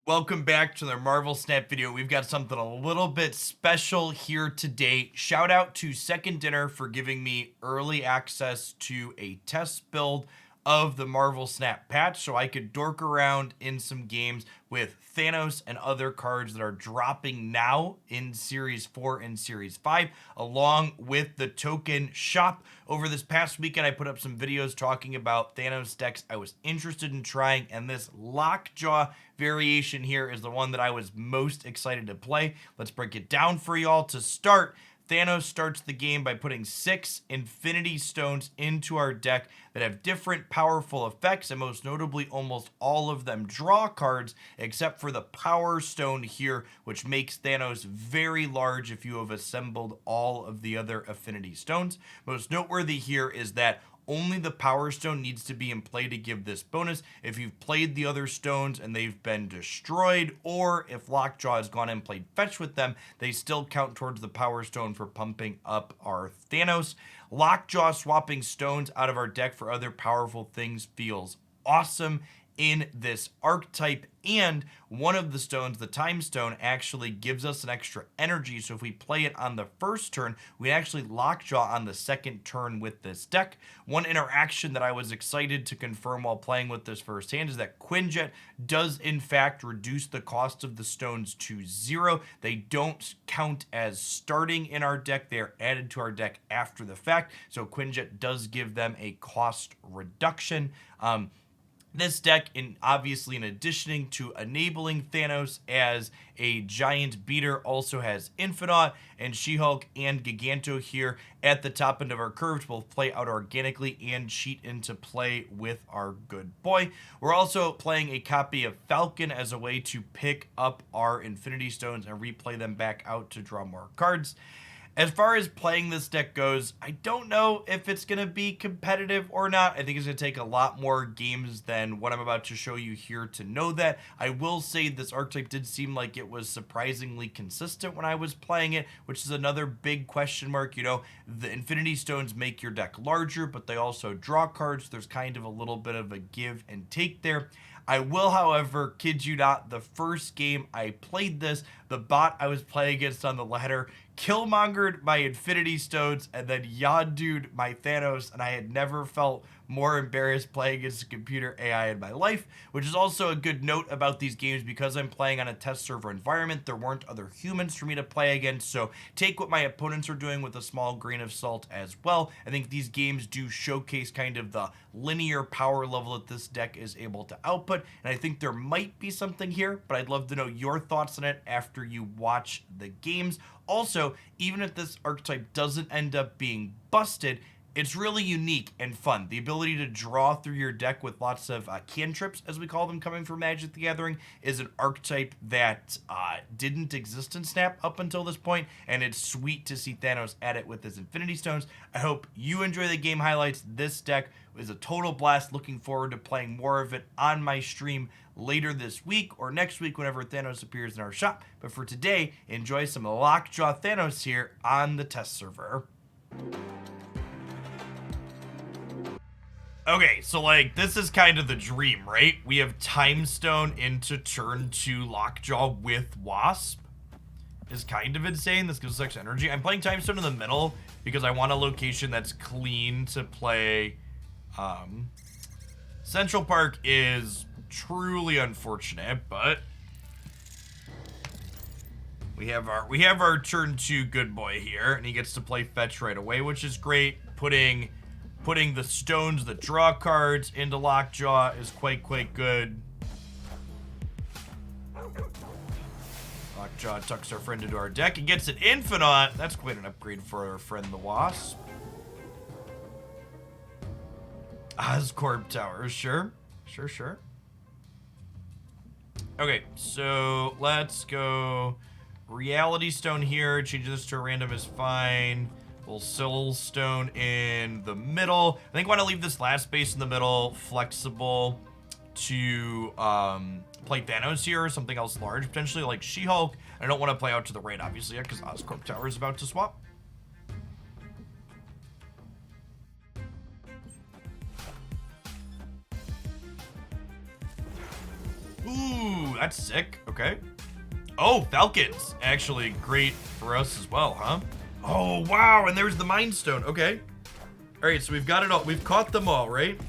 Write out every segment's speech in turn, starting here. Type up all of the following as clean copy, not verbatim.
Welcome back to the Marvel Snap video. We've got something a little bit special here today. Shout out to Second Dinner for giving me early access to a test build of the Marvel Snap patch so I could dork around in some games with Thanos and other cards that are dropping now in Series 4 and Series 5, along with the token shop. Over this past weekend, I put up some videos talking about Thanos decks I was interested in trying, and this Lockjaw variation here is the one that I was most excited to play. Let's break it down for y'all. To start, Thanos starts the game by putting 6 Infinity Stones into our deck that have different powerful effects, and most notably, almost all of them draw cards, except for the Power Stone here, which makes Thanos very large if you have assembled all of the other Affinity Stones. Most noteworthy here is that only the Power Stone needs to be in play to give this bonus. If you've played the other stones and they've been destroyed, or if Lockjaw has gone and played fetch with them, they still count towards the Power Stone for pumping up our Thanos. Lockjaw swapping stones out of our deck for other powerful things feels awesome in this archetype, and one of the stones, the Time Stone, actually gives us an extra energy, so if we play it on the first turn, we actually Lockjaw on the second turn with this deck. One interaction that I was excited to confirm while playing with this firsthand is that Quinjet does in fact reduce the cost of the stones to 0. They don't count as starting in our deck, they are added to our deck after the fact, so Quinjet does give them a cost reduction. This deck, obviously in addition to enabling Thanos as a giant beater, also has Infinite and She-Hulk and Giganto here at the top end of our curve to both play out organically and cheat into play with our good boy. We're also playing a copy of Falcon as a way to pick up our Infinity Stones and replay them back out to draw more cards. As far as playing this deck goes, I don't know if it's going to be competitive or not. I think it's going to take a lot more games than what I'm about to show you here to know that. I will say this archetype did seem like it was surprisingly consistent when I was playing it, which is another big question mark. You know, the Infinity Stones make your deck larger, but they also draw cards. There's kind of a little bit of a give and take there. I will, however, kid you not, the first game I played this, the bot I was playing against on the ladder Killmongered my Infinity Stones and then Yondu'd my Thanos, and I had never felt more embarrassed playing against a computer AI in my life, which is also a good note about these games. Because I'm playing on a test server environment, there weren't other humans for me to play against, so take what my opponents are doing with a small grain of salt as well. I think these games do showcase kind of the linear power level that this deck is able to output, and I think there might be something here, but I'd love to know your thoughts on it after you watch the games. Also, even if this archetype doesn't end up being busted, it's really unique and fun. The ability to draw through your deck with lots of cantrips, as we call them, coming from Magic the Gathering, is an archetype that didn't exist in Snap up until this point, and it's sweet to see Thanos at it with his Infinity Stones. I hope you enjoy the game highlights. This deck is a total blast. Looking forward to playing more of it on my stream later this week or next week whenever Thanos appears in our shop. But for today, enjoy some Lockjaw Thanos here on the test server. Okay, so like, this is kind of the dream, right? We have Time Stone into turn 2 Lockjaw with Wasp. Is kind of insane. This gives us extra energy. I'm playing Time Stone in the middle because I want a location that's clean to play. Central Park is truly unfortunate, but we have our turn 2 good boy here, and he gets to play fetch right away, which is great. Putting the stones that draw cards into Lockjaw is quite good. Lockjaw tucks our friend into our deck and gets an Infinite. That's quite an upgrade for our friend the Wasp. Oscorp Tower, sure. Okay, so let's go Reality Stone here. Change this to a random is fine. We'll Soul Stone in the middle. I think I want to leave this last space in the middle flexible to play Thanos here or something else large, potentially like She-Hulk. I don't want to play out to the right, obviously, because Oscorp Tower is about to swap. Ooh, that's sick. Okay. Oh, Falcons. Actually, great for us as well, huh? Oh, wow. And there's the Mind Stone. Okay. All right, so we've got it all. We've caught them all, right?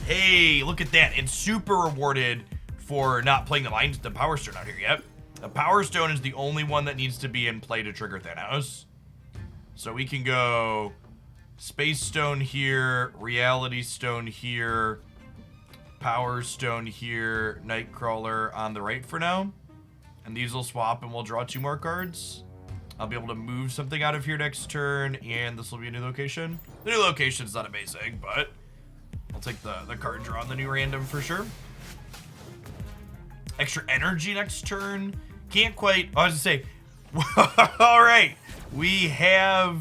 Hey, look at that. And super rewarded for not playing the Power Stone out here yet. The Power Stone is the only one that needs to be in play to trigger Thanos. So we can go Space Stone here, Reality Stone here, Power Stone here, Nightcrawler on the right for now. And these will swap and we'll draw 2 more cards. I'll be able to move something out of here next turn, and this will be a new location. The new location's not amazing, but I'll take the card draw on the new random for sure. Extra energy next turn. Can't quite, I was gonna say, all right. We have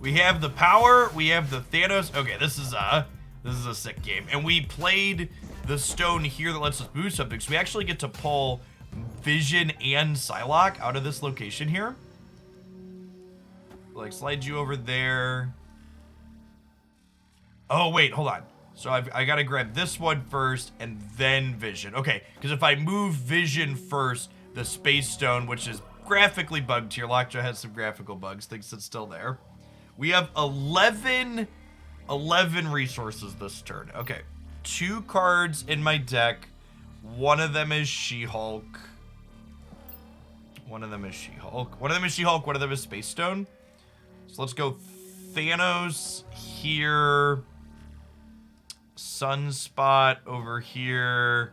the power, we have the Thanos. Okay, this is a sick game. And we played the stone here that lets us move something. So we actually get to pull Vision and Psylocke out of this location here. Like, slide you over there. Oh, wait, hold on. So I gotta grab this one first and then Vision. Okay, because if I move Vision first, the Space Stone, which is graphically bugged here. Lockjaw has some graphical bugs, thinks it's still there. We have 11 resources this turn. Okay, 2 cards in my deck. One of them is She-Hulk. One of them is She-Hulk. One of them is She-Hulk. One of them is Space Stone. So let's go Thanos here. Sunspot over here.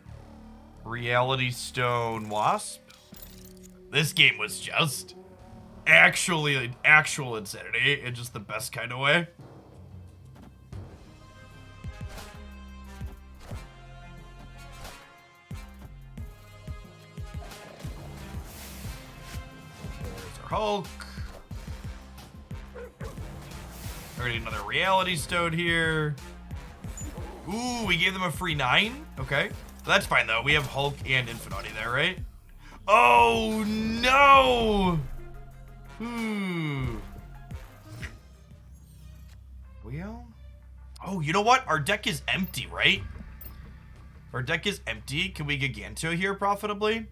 Reality Stone Wasp. This game was just actual insanity in just the best kind of way. There's our Hulk. Already another Reality Stone here. Ooh, we gave them a free 9. Okay. That's fine though. We have Hulk and Infinity there, right? Oh no! Well. Oh, you know what? Our deck is empty, right? Our deck is empty. Can we Giganto here profitably?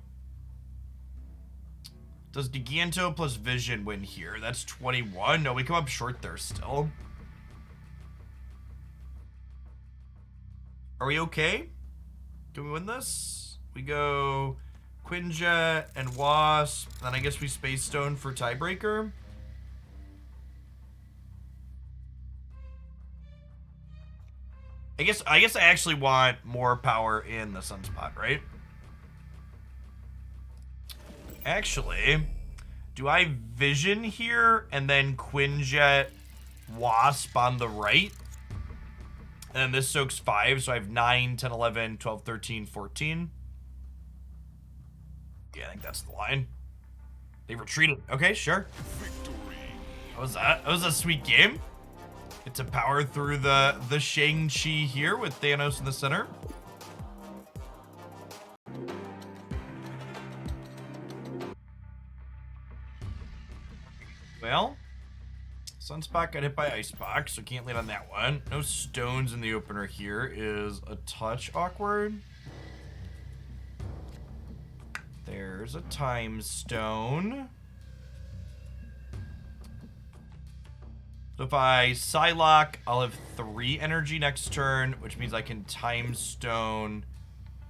Does Giganto plus Vision win here? That's 21. No, we come up short there still. Are we okay? Can we win this? We go Quinjet and Wasp. Then I guess we Space Stone for tiebreaker. I guess I actually want more power in the Sunspot, right? Actually, do I Vision here and then Quinjet Wasp on the right? And then this soaks 5, so I have 9, 10, 11, 12, 13, 14. Yeah, I think that's the line. They retreated. Okay, sure. Victory. What was that? That was a sweet game. Get to power through the Shang-Chi here with Thanos in the center. Well, Sunspot got hit by Icebox, so can't land on that one. No stones in the opener here is a touch awkward. There's a Time Stone. So if I Psylocke, I'll have 3 energy next turn, which means I can Time Stone.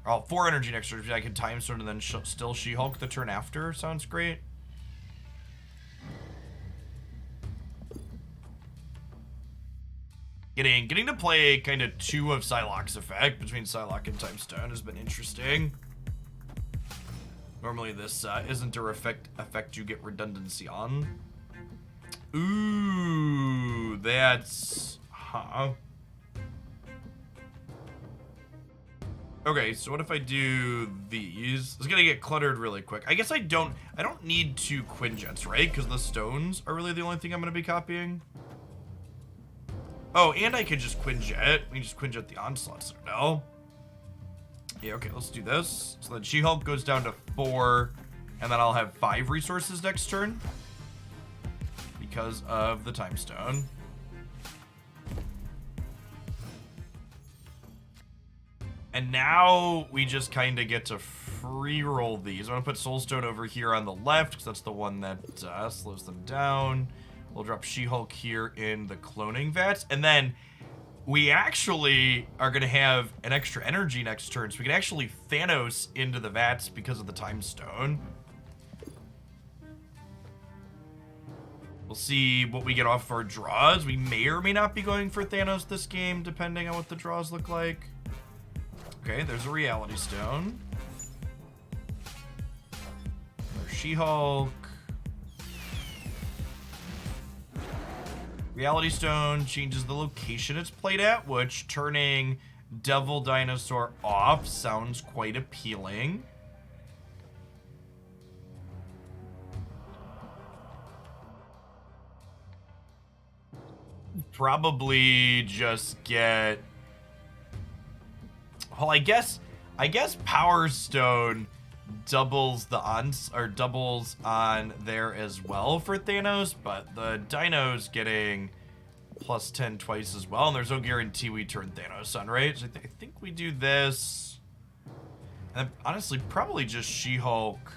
Or 4 energy next turn, which means I can Time Stone and then still She-Hulk the turn after. Sounds great. Getting to play kind of 2 of Psylocke's effect between Psylocke and Time Stone has been interesting. Normally this isn't a effect you get redundancy on. Ooh, that's... Huh. Okay, so what if I do these? It's gonna get cluttered really quick. I guess I don't need 2 Quinjets, right? Because the stones are really the only thing I'm gonna be copying. Oh, and I could just Quinjet. We can just Quinjet the Onslaughts. No. Yeah, okay, let's do this. So then She-Hulk goes down to 4, and then I'll have 5 resources next turn because of the Time Stone. And now we just kind of get to pre-roll these. I'm gonna put Soulstone over here on the left because that's the one that slows them down. We'll drop She-Hulk here in the cloning vats, and then we actually are gonna have an extra energy next turn, so we can actually Thanos into the vats because of the Time Stone. We'll see what we get off our draws. We may or may not be going for Thanos this game, depending on what the draws look like. Okay, there's a Reality Stone. There's She-Hulk. Reality Stone changes the location it's played at, which turning Devil Dinosaur off sounds quite appealing. Probably just get... Well, I guess Power Stone doubles on there as well for Thanos, but the Dino's getting plus 10 twice as well, and there's no guarantee we turn Thanos on, right? So I think we do this. And honestly, probably just She-Hulk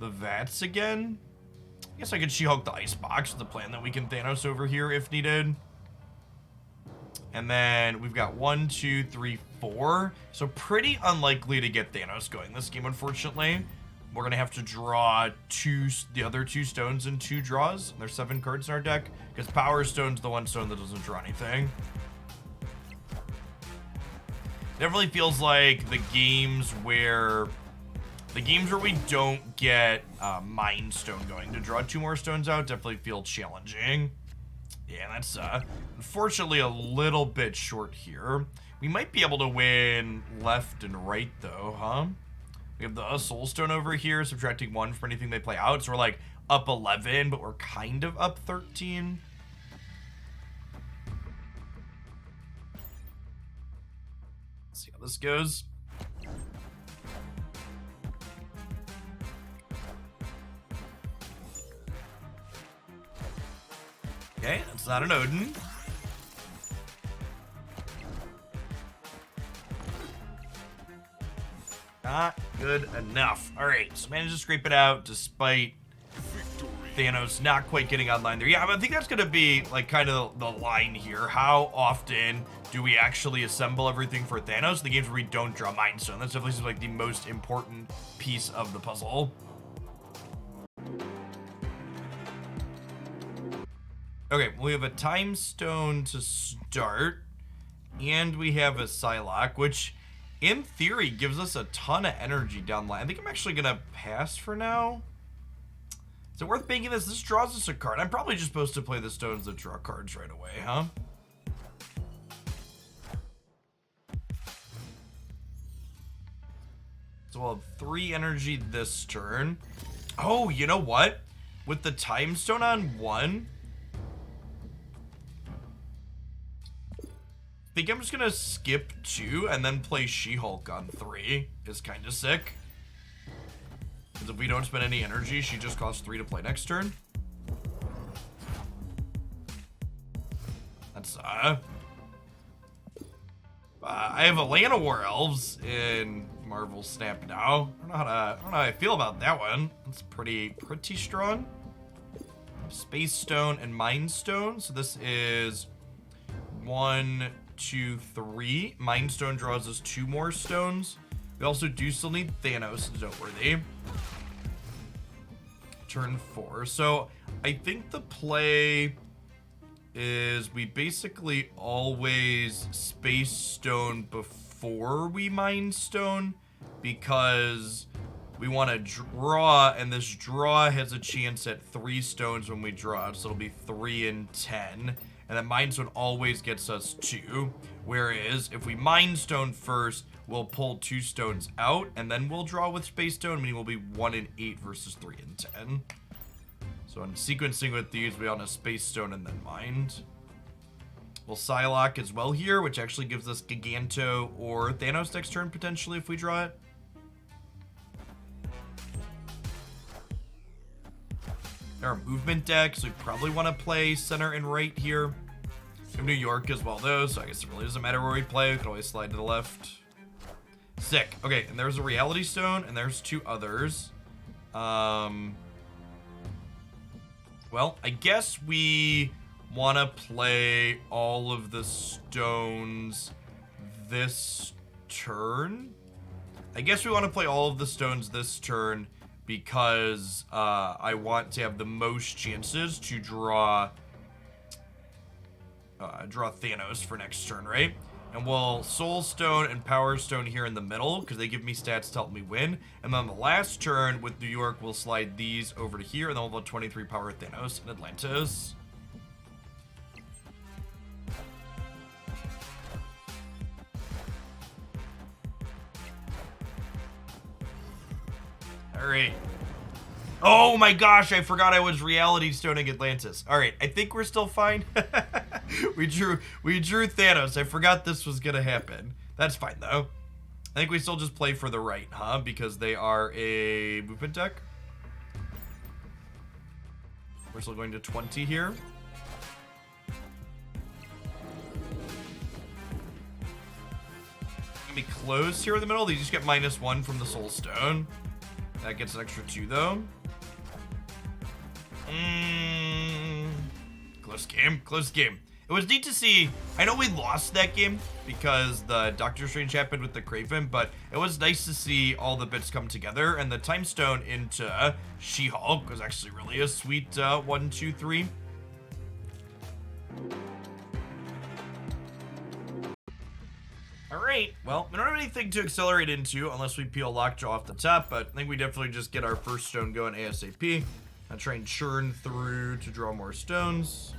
the Vats again. I guess I could She-Hulk the Icebox, the plan that we can Thanos over here if needed. And then we've got 1, 2, 3, 4. So pretty unlikely to get Thanos going this game, unfortunately. We're going to have to draw the other 2 stones in 2 draws. And there's 7 cards in our deck, because Power Stone's the one stone that doesn't draw anything. Definitely feels like the games where we don't get Mind Stone going to draw 2 more stones out definitely feel challenging. Yeah, that's unfortunately a little bit short here. We might be able to win left and right though, huh? We have the Soul Stone over here, subtracting 1 from anything they play out. So we're like up 11, but we're kind of up 13. Let's see how this goes. Okay, that's not an Odin. Not good enough. All right, so managed to scrape it out despite Thanos not quite getting online there. Yeah, I think that's going to be like kind of the line here. How often do we actually assemble everything for Thanos? The games where we don't draw Mind Stone. That's definitely like the most important piece of the puzzle. Okay, we have a Time Stone to start, and we have a Psylocke, which in theory gives us a ton of energy down the line. I think I'm actually gonna pass for now. Is it worth banking this? This draws us a card. I'm probably just supposed to play the stones that draw cards right away, huh? So we'll have 3 energy this turn. Oh, you know what? With the Time Stone on 1, I think I'm just gonna skip 2 and then play She-Hulk on 3. Is kind of sick. Because if we don't spend any energy, she just costs 3 to play next turn. That's I have Atlanta War Elves in Marvel Snap now. I don't know how I feel about that one. It's pretty strong. Space Stone and Mind Stone. So this is 1, 2, 3. Mind Stone draws us 2 more stones. We also do still need Thanos, noteworthy. Turn 4. So I think the play is we basically always Space Stone before we Mind Stone, because we want to draw, and this draw has a chance at 3 stones when we draw, so it'll be 3 and 10. And then Mind Stone always gets us 2. Whereas if we Mind Stone first, we'll pull 2 stones out, and then we'll draw with Space Stone, meaning we'll be 1 and 8 versus 3 and 10. So in sequencing with these, we want a Space Stone and then Mind. We'll Psylocke as well here, which actually gives us Giganto or Thanos next turn, potentially, if we draw it. Our movement deck, so we probably want to play center and right here. We have New York as well, though, so I guess it really doesn't matter where we play. We can always slide to the left. Sick. Okay, and there's a reality stone, and there's 2 others. Well, I guess we want to play all of the stones this turn. I guess we want to play all of the stones this turn because I want to have the most chances to draw Thanos for next turn, right? And we'll Soul Stone and Power Stone here in the middle because they give me stats to help me win. And then the last turn with New York, we'll slide these over to here, and then we'll have 23 Power Thanos in Atlantis. All right. Oh my gosh, I forgot I was reality stoning Atlantis. All right, I think we're still fine. we drew Thanos. I forgot this was gonna happen. That's fine though. I think we still just play for the right, huh? Because they are a movement deck. We're still going to 20 here. Gonna be close here in the middle. They just get -1 from the Soul Stone. That gets an extra 2 though. Close game, close game. It was neat to see. I know we lost that game because the Doctor Strange happened with the Kraven, but it was nice to see all the bits come together, and the Time Stone into She-Hulk was actually really a sweet 1, 2, 3. All right, well, we don't have anything to accelerate into unless we peel Lockjaw off the top, but I think we definitely just get our first stone going ASAP. I'll try and churn through to draw more stones.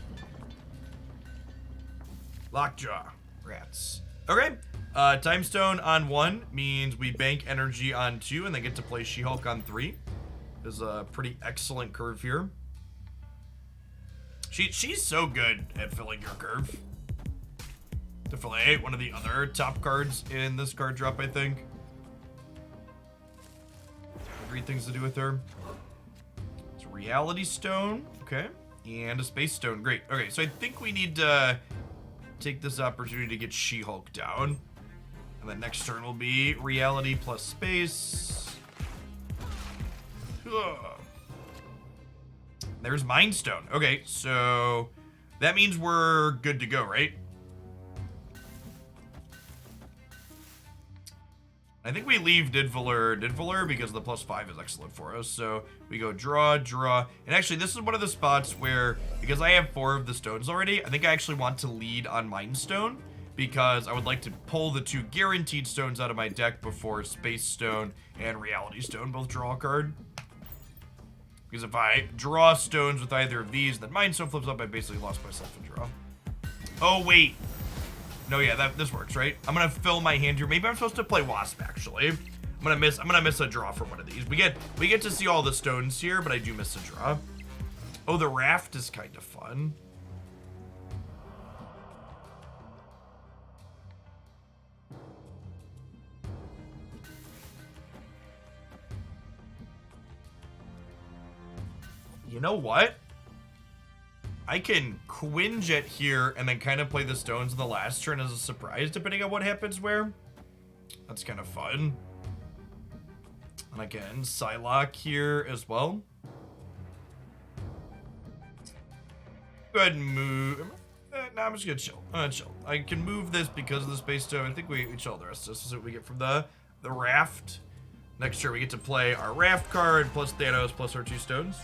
Lockjaw. Rats. Okay. Time Stone on 1 means we bank energy on 2 and then get to play She-Hulk on 3. Is a pretty excellent curve here. She's so good at filling your curve. Definitely one of the other top cards in this card drop, I think. Great things to do with her. Reality Stone, okay, and a Space Stone, great. Okay, so I think we need to take this opportunity to get She-Hulk down, and then next turn will be Reality plus Space. Ugh. There's Mind Stone. Okay, so that means we're good to go, right? I think we leave Didvaler because the +5 is excellent for us. So we go draw. And actually, this is one of the spots where, because I have 4 of the stones already, I think I actually want to lead on Mind Stone because I would like to pull the 2 guaranteed stones out of my deck before Space Stone and Reality Stone both draw a card. Because if I draw stones with either of these, then Mind Stone flips up, I basically lost myself in draw. Oh, wait. No, yeah, this works, right? I'm gonna fill my hand here. Maybe I'm supposed to play Wasp, actually. I'm gonna miss a draw from one of these. We get to see all the stones here, but I do miss a draw. Oh, the raft is kind of fun. You know what? I can Quinjet here and then kind of play the stones in the last turn as a surprise, depending on what happens where. That's kind of fun. And again, Psylocke here as well. Go ahead and move. No, I'm just gonna chill. Chill. I can move this because of the Space Stone. I think we chill the rest of this. This is what we get from the raft. Next turn we get to play our raft card plus Thanos plus our 2 stones.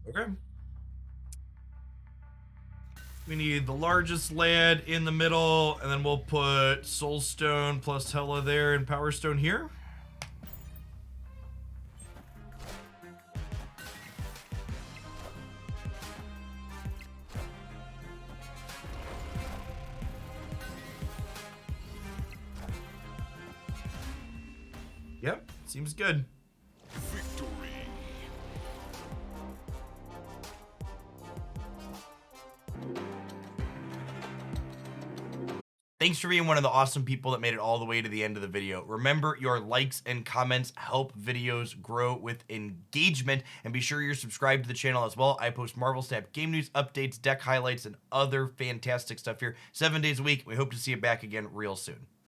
Okay. We need the largest lad in the middle, and then we'll put Soul Stone plus Hela there and Power Stone here. Yep, seems good. Victory. Thanks for being one of the awesome people that made it all the way to the end of the video. Remember, your likes and comments help videos grow with engagement, and be sure you're subscribed to the channel as well. I post Marvel Snap game news, updates, deck highlights, and other fantastic stuff here 7 days a week. We hope to see you back again real soon.